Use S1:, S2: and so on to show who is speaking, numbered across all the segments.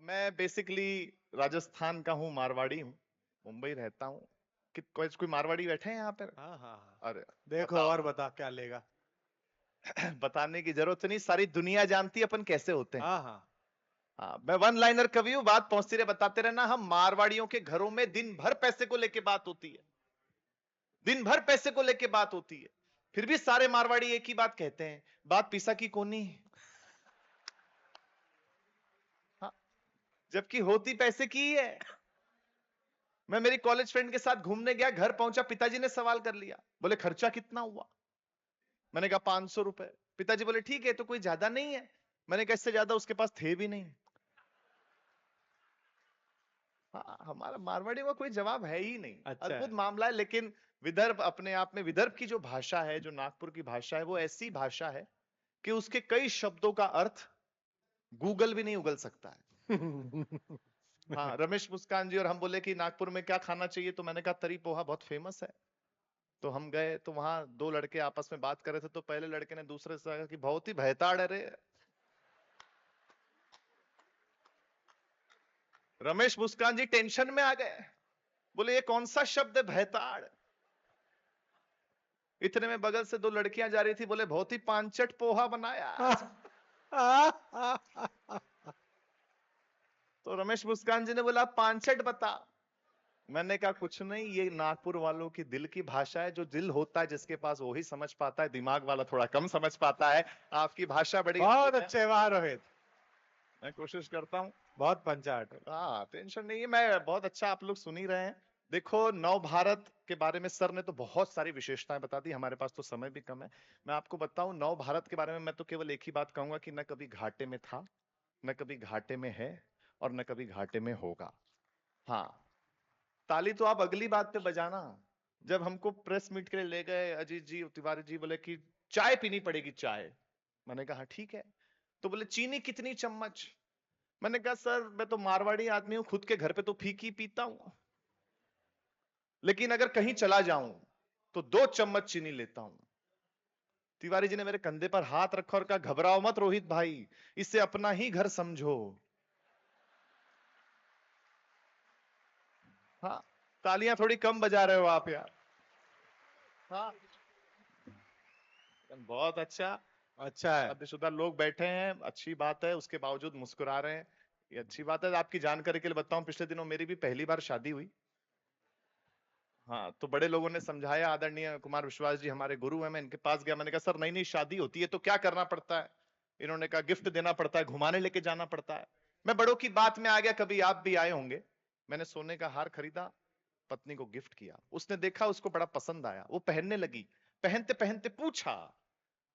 S1: मैं बेसिकली राजस्थान का हूँ, मारवाड़ी हूँ, मुंबई रहता हूँ। कोई मारवाड़ी बैठे हैं यहाँ पर?
S2: हाँ हाँ हाँ।
S1: अरे
S2: देखो
S1: बताओ।
S2: और बता क्या लेगा।
S1: बताने की जरूरत नहीं, सारी दुनिया जानती है अपन कैसे होते हैं।
S2: हाँ हाँ।
S1: हाँ, मैं वन लाइनर कवि हूँ, बात पहुंचती रहे बताते रहना। हम मारवाड़ियों के घरों में दिन भर पैसे को लेके बात होती है, दिन भर पैसे को लेके बात होती है। फिर भी सारे मारवाड़ी एक ही बात कहते हैं, बात पिसा की कोनी। हाँ, जबकि होती पैसे की ही है। मैं मेरी कॉलेज फ्रेंड के साथ घूमने गया, घर पहुंचा, पिताजी ने सवाल कर लिया, बोले खर्चा कितना हुआ? मैंने कहा 500 रुपए। पिताजी बोले ठीक है, तो कोई ज्यादा नहीं है। मैंने कहा इससे ज्यादा उसके पास थे भी नहीं। हाँ, हमारा मारवाड़ी में कोई जवाब है ही नहीं,
S2: अच्छा
S1: अद्भुत
S2: है।
S1: मामला है। लेकिन विदर्भ अपने आप में, विदर्भ की जो भाषा है, जो नागपुर की भाषा है, वो ऐसी भाषा है कि उसके कई शब्दों का अर्थ गूगल भी नहीं उगल सकता है। हाँ, रमेश मुस्कान जी और हम बोले कि नागपुर में क्या खाना चाहिए, तो मैंने कहा तरी पोहा बहुत फेमस है। तो हम गए, तो वहां दो लड़के आपस में बात कर रहे थे, तो पहले लड़के ने दूसरे से कहा कि बहुत ही भयताड़ है रे। रमेश मुस्कान जी टेंशन में आ गए, बोले ये कौन सा शब्द है भयताड़? इतने में बगल से दो लड़कियां जा रही थी, बोले बहुत ही पांचट पोहा बनाया आज। तो रमेश मुस्कान जी ने बोला पांचट बता। मैंने कहा कुछ नहीं, ये नागपुर वालों की दिल की भाषा है, जो दिल होता है जिसके पास वो ही समझ पाता है, दिमाग वाला थोड़ा कम समझ पाता है। आपकी भाषा बड़ी
S2: बहुत
S1: अद्भुत है,
S2: अच्छे वाह रोहित।
S1: मैं कोशिश करता हूँ।
S2: बहुत पंचायत है।
S1: हाँ, टेंशन नहीं है, मैं बहुत अच्छा, आप लोग सुन ही रहे हैं। देखो, नव भारत के बारे में सर ने तो बहुत सारी विशेषताएं बता दी, हमारे पास तो समय भी कम है। मैं आपको बताऊं नव भारत के बारे में, मैं तो केवल एक ही बात कहूंगा कि न कभी घाटे में था, न कभी घाटे में है, और न कभी घाटे में होगा। हाँ, ताली तो आप अगली बात पे बजाना। जब हमको प्रेस मीट के लिए ले गए अजीत जी, तिवारी जी, बोले कि चाय पीनी पड़ेगी, चाय। मैंने कहा ठीक है। तो बोले चीनी कितनी चम्मच? मैंने कहा सर मैं तो मारवाड़ी आदमी हूं, खुद के घर पे तो फीकी पीता हूं, लेकिन अगर कहीं चला जाऊं तो 2 चम्मच चीनी लेता हूं। तिवारी जी ने मेरे कंधे पर हाथ रखा और कहा घबराओ मत रोहित भाई, इसे अपना ही घर समझो। हाँ, तालियां थोड़ी कम बजा रहे हो आप यार। हाँ, बहुत अच्छा।
S2: अच्छा है।
S1: शादीशुदा लोग बैठे हैं, अच्छी बात है, उसके बावजूद मुस्कुरा रहे हैं, ये अच्छी बात है। आपकी जानकारी के लिए बताऊं, पिछले दिनों मेरी भी पहली बार शादी हुई। हाँ, तो बड़े लोगों ने समझाया, आदरणीय कुमार विश्वास जी हमारे गुरु हैं, मैं इनके पास गया, मैंने कहा सर नई नई शादी होती है तो क्या करना पड़ता है? इन्होंने कहा गिफ्ट देना पड़ता है, घुमाने लेके जाना पड़ता है। मैं बड़ों की बात में आ गया, कभी आप भी आए होंगे। मैंने सोने का हार खरीदा, पत्नी को गिफ्ट किया, उसने देखा, उसको बड़ा पसंद आया, वो पहनने लगी। पहनते पहनते पूछा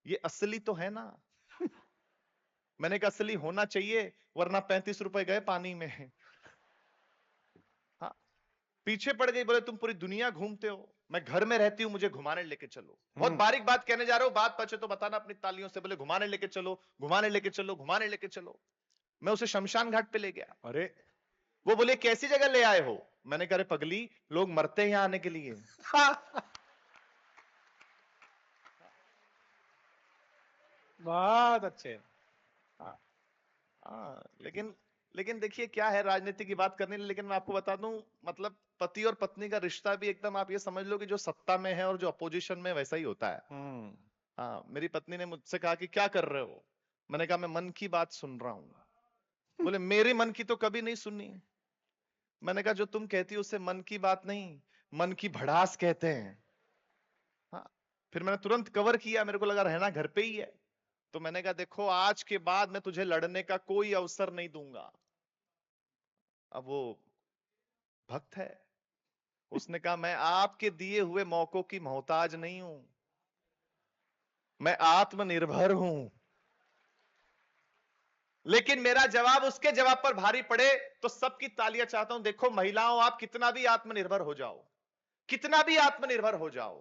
S1: ये असली तो है ना? मैंने कहा असली होना चाहिए, वरना 35 रुपए गए पानी में। हाँ, पीछे पड़ गई, बोले तुम पूरी दुनिया घूमते हो, मैं घर में रहती हूँ, मुझे घुमाने लेके चलो। बहुत बारीक बात कहने जा रहा हूँ, बात पचे तो बताना अपनी तालियों से। बोले घुमाने लेके चलो, घुमाने लेके चलो, घुमाने लेके चलो। मैं उसे शमशान घाट पे ले गया।
S2: अरे
S1: वो बोले कैसी जगह ले आए हो? मैंने कहा अरे पगली, लोग मरते हैं यहाँ आने के लिए।
S2: बहुत अच्छे।
S1: हाँ, हाँ, लेकिन देखिए क्या है, राजनीति की बात करने, लेकिन मैं आपको बता दूं, मतलब पति और पत्नी का रिश्ता भी एकदम आप ये समझ लो कि जो सत्ता में है और जो अपोजिशन में, वैसा ही होता है।
S2: हम्म।
S1: हाँ, मेरी पत्नी ने मुझसे कहा कि क्या कर रहे हो? मैंने कहा मैं मन की बात सुन रहा हूं। बोले मेरे मन की तो कभी नहीं सुनी। मैंने कहा जो तुम कहती हो उसे मन की बात नहीं, मन की भड़ास कहते हैं। हाँ, फिर मैंने तुरंत कवर किया, मेरे को लगा रहना घर पे ही है। तो मैंने कहा देखो आज के बाद मैं तुझे लड़ने का कोई अवसर नहीं दूंगा। अब वो भक्त है, उसने कहा मैं आपके दिए हुए मौकों की मोहताज नहीं हूं, मैं आत्मनिर्भर हूं। लेकिन मेरा जवाब उसके जवाब पर भारी पड़े तो सबकी तालियां चाहता हूं। देखो महिलाओं, आप कितना भी आत्मनिर्भर हो जाओ, कितना भी आत्मनिर्भर हो जाओ,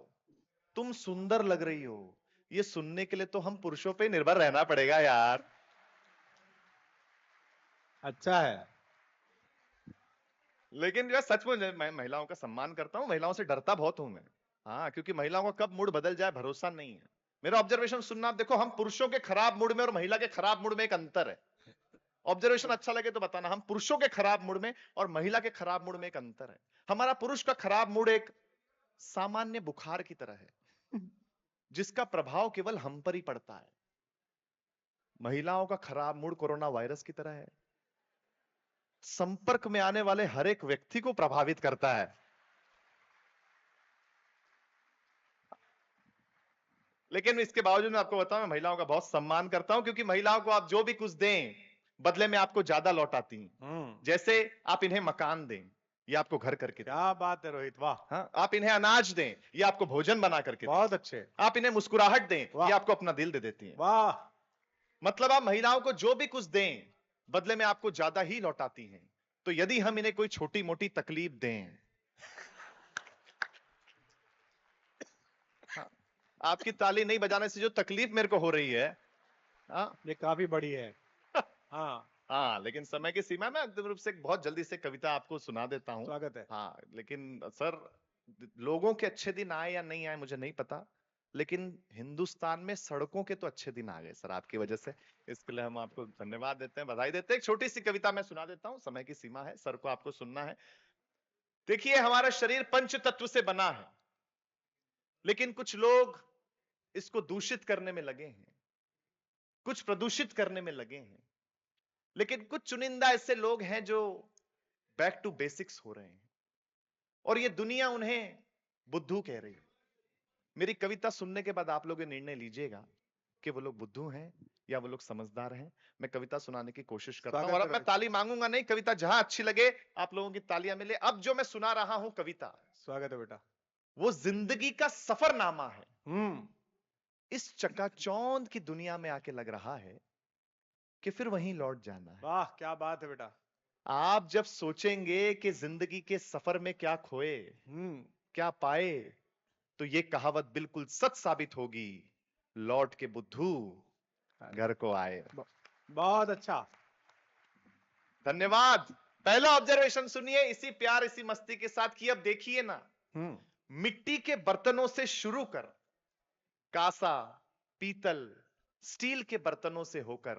S1: तुम सुंदर लग रही हो, ये सुनने के लिए तो हम पुरुषों पे निर्भर रहना पड़ेगा यार।
S2: अच्छा है।
S1: लेकिन जो है, सचमुच मैं महिलाओं का सम्मान करता हूं, महिलाओं से डरता बहुत हूं मैं। हाँ, क्योंकि महिलाओं का कब मूड बदल जाए भरोसा नहीं है। मेरा ऑब्जर्वेशन सुनना, आप देखो हम पुरुषों के खराब मूड में और महिला के खराब मूड में एक अंतर है। ऑब्जर्वेशन अच्छा लगे तो बताना। हम पुरुषों के खराब मूड में और महिला के खराब मूड में एक अंतर है। हमारा पुरुष का खराब मूड एक सामान्य बुखार की तरह है जिसका प्रभाव केवल हम पर ही पड़ता है। महिलाओं का खराब मूड कोरोना वायरस की तरह है, संपर्क में आने वाले हर एक व्यक्ति को प्रभावित करता है। लेकिन इसके बावजूद मैं आपको बताऊं, मैं महिलाओं का बहुत सम्मान करता हूं, क्योंकि महिलाओं को आप जो भी कुछ दें बदले में आपको ज्यादा लौटाती हैं। जैसे आप इन्हें मकान दें, ये आपको घर करके दें।
S2: क्या बात है रोहित, वाह।
S1: हाँ, आप इन्हें अनाज दें, ये आपको भोजन बना करके दें।
S2: बहुत अच्छे।
S1: आप इन्हें मुस्कुराहट दें,
S2: वाह।
S1: ये आपको अपना दिल दे देती हैं।
S2: वाह।
S1: मतलब आप महिलाओं को जो भी कुछ दें बदले में आपको ज्यादा ही लौटाती हैं। तो यदि हम इन्हें कोई छोटी मोटी तकलीफ दें, हाँ, आपकी ताली नहीं बजाने से जो तकलीफ मेरे को हो रही है, हाँ,
S2: ये काफी बड़ी है। हाँ,
S1: हाँ, लेकिन समय की सीमा में अंतिम रूप से बहुत जल्दी से कविता आपको सुना देता हूँ।
S2: स्वागत है।
S1: हाँ, लेकिन सर, लोगों के अच्छे दिन आए या नहीं आए मुझे नहीं पता, लेकिन हिंदुस्तान में सड़कों के तो अच्छे दिन आ गए सर आपकी वजह से। इसके लिए हम आपको धन्यवाद देते हैं, बधाई देते हैं। एक छोटी सी कविता मैं सुना देता हूँ, समय की सीमा है, सर को आपको सुनना है। देखिए, हमारा शरीर पंच तत्व से बना है, लेकिन कुछ लोग इसको दूषित करने में लगे हैं, कुछ प्रदूषित करने में लगे हैं, लेकिन कुछ चुनिंदा ऐसे लोग हैं जो बैक टू बेसिक्स हो रहे हैं, और ये दुनिया उन्हें बुद्धू कह रही है। मेरी कविता सुनने के बाद आप लोग ये निर्णय लीजिएगा कि वो लोग बुद्धू हैं या वो लोग समझदार हैं। मैं कविता सुनाने की कोशिश करता हूं, और अब मैं ताली मांगूंगा नहीं, कविता जहां अच्छी लगे आप लोगों की तालियां मिले। अब जो मैं सुना रहा हूं कविता,
S2: स्वागत है बेटा,
S1: वो जिंदगी का सफरनामा है। इस चकाचौंध की दुनिया में आके लग रहा है कि फिर वहीं लौट जाना है।
S2: वाह, क्या बात है बेटा।
S1: आप जब सोचेंगे कि जिंदगी के सफर में क्या खोए क्या पाए, तो ये कहावत बिल्कुल सच साबित होगी, लौट के बुद्धू घर को आए।
S2: बहुत अच्छा,
S1: धन्यवाद। पहला ऑब्जर्वेशन सुनिए इसी प्यार इसी मस्ती के साथ कि अब देखिए ना, मिट्टी के बर्तनों से शुरू कर कांसा, पीतल, स्टील के बर्तनों से होकर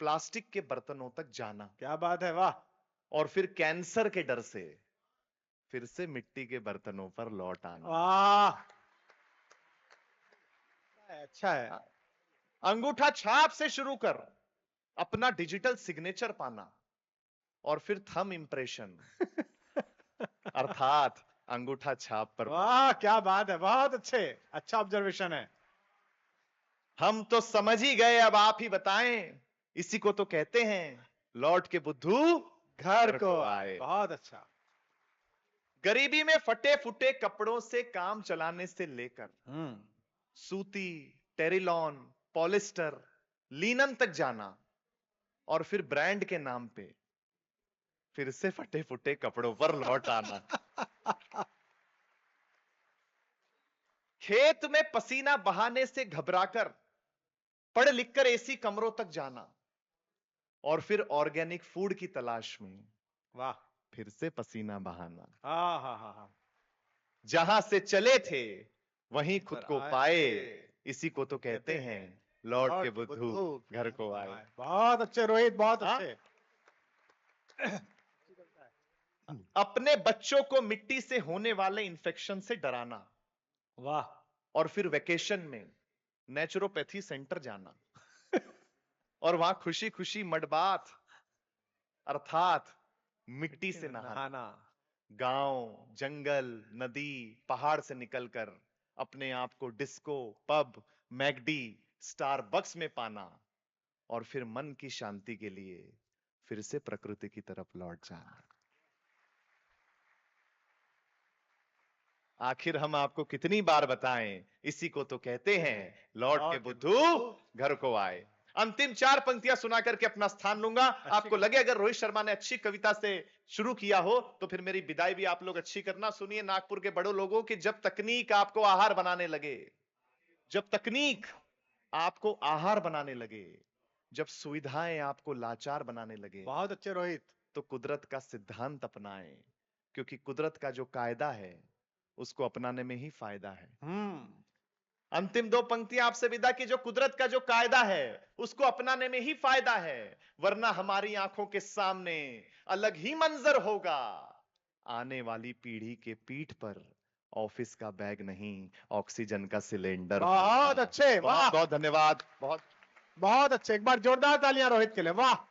S1: प्लास्टिक के बर्तनों तक जाना,
S2: क्या बात है, वाह।
S1: और फिर कैंसर के डर से फिर से मिट्टी के बर्तनों पर लौट आना।
S2: वाह, अच्छा है।
S1: अंगूठा छाप से शुरू कर अपना डिजिटल सिग्नेचर पाना, और फिर थंब इंप्रेशन अर्थात अंगूठा छाप पर।
S2: वाह, क्या बात है, बहुत अच्छे, अच्छा ऑब्जर्वेशन है।
S1: हम तो समझ ही गए, अब आप ही बताएं, इसी को तो कहते हैं लौट के बुद्धू
S2: घर को आए। बहुत अच्छा।
S1: गरीबी में फटे फुटे कपड़ों से काम चलाने से लेकर सूती, टेरिलॉन, पॉलिस्टर, लीनन तक जाना, और फिर ब्रांड के नाम पे फिर से फटे फुटे कपड़ों पर लौट आना। खेत में पसीना बहाने से घबराकर पढ़ लिखकर एसी कमरों तक जाना, और फिर ऑर्गेनिक फूड की तलाश में
S2: वाह,
S1: फिर से पसीना बहाना।
S2: हाँ हाँ हाँ हाँ,
S1: जहां से चले थे वहीं खुद
S2: पर
S1: को
S2: आए।
S1: पाए, इसी को तो कहते हैं लौट के बुद्धू घर को आए।
S2: बहुत अच्छे रोहित, बहुत
S1: हाँ?
S2: अच्छे।
S1: अपने बच्चों को मिट्टी से होने वाले इंफेक्शन से डराना,
S2: वाह,
S1: और फिर वेकेशन में नेचुरोपैथी सेंटर जाना, और वहां खुशी खुशी मडबाथ अर्थात मिट्टी से नहाना। गांव, जंगल, नदी, पहाड़ से निकलकर अपने आप को डिस्को, पब, मैगडी, स्टारबक्स में पाना, और फिर मन की शांति के लिए फिर से प्रकृति की तरफ लौट जाना। आखिर हम आपको कितनी बार बताएं, इसी को तो कहते हैं लौट के बुद्धू घर को आए। अंतिम चार पंक्तियां सुना करके अपना स्थान लूंगा। आपको लगे अगर रोहित शर्मा ने अच्छी कविता से शुरू किया हो तो फिर मेरी विदाई भी आप लोग अच्छी करना। सुनिए नागपुर के बड़ों लोगों कि जब तकनीक आपको आहार बनाने लगे, जब तकनीक आपको आहार बनाने लगे, जब सुविधाएं आपको लाचार बनाने लगे,
S2: बहुत अच्छे रोहित,
S1: तो कुदरत का सिद्धांत अपनाएं, क्योंकि कुदरत का जो कायदा है उसको अपनाने में ही फायदा है। अंतिम दो पंक्तियां आपसे विदा की, जो कुदरत का जो कायदा है उसको अपनाने में ही फायदा है, वरना हमारी आंखों के सामने अलग ही मंजर होगा। आने वाली पीढ़ी के पीठ पर ऑफिस का बैग नहीं, ऑक्सीजन का सिलेंडर
S2: बहुत
S1: होगा।
S2: अच्छे, वाह।
S1: बहुत बहुत धन्यवाद। बहुत
S2: बहुत अच्छे, एक बार जोरदार तालियां रोहित के लिए, वाह।